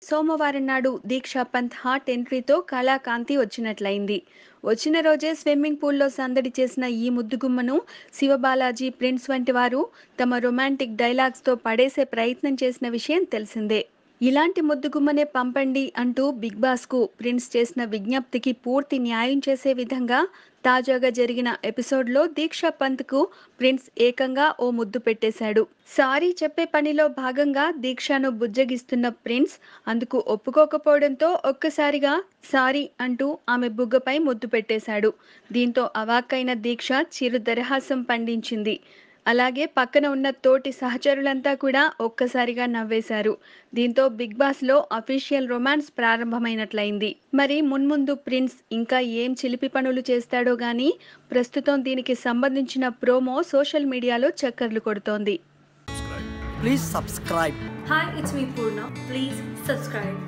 సోమవారం నాడు దీక్షా పంత్ హాట్ ఎంట్రీతో కళాకాంతి వచ్చినట్లయింది. వచ్చిన రోజే స్విమ్మింగ్ పూల్లో సందడి చేసిన ఈ ముద్దుగుమ్మను శివబాలాజీ, ప్రిన్స్ వంటి వారు తమ రొమాంటిక్ డైలాగ్స్తో పడేసే ప్రయత్నం చేసిన విషయం తెలిసిందే. ఇలాంటి ముద్దుగుమ్మనే పంపండి అంటూ బిగ్ బాస్కు ప్రిన్స్ చేసిన విజ్ఞప్తికి పూర్తి న్యాయం చేసే విధంగా తాజాగా జరిగిన ఎపిసోడ్లో దీక్షా పంత్కు ప్రిన్స్ ఏకంగా ఓ ముద్దు పెట్టేశాడు. సారీ చెప్పే పనిలో భాగంగా దీక్షను బుజ్జగిస్తున్న ప్రిన్స్ అందుకు ఒప్పుకోకపోవడంతో ఒక్కసారిగా సారీ అంటూ ఆమె బుగ్గపై ముద్దు పెట్టేశాడు. దీంతో అవాక్కైన దీక్ష చిరు దరహాసం పండించింది. అలాగే పక్కన ఉన్న తోటి సహచరులంతా కూడా ఒక్కసారిగా నవ్వేశారు. దీంతో బిగ్ బాస్లో అఫీషియల్ రొమాన్స్ ప్రారంభమైనట్లయింది. మరి మున్ముందు ప్రిన్స్ ఇంకా ఏం చిలిపి పనులు చేస్తాడో గానీ ప్రస్తుతం దీనికి సంబంధించిన ప్రోమో సోషల్ మీడియాలో చక్కర్లు కొడుతోంది. Please subscribe. Hi, it's me Purna. Please subscribe.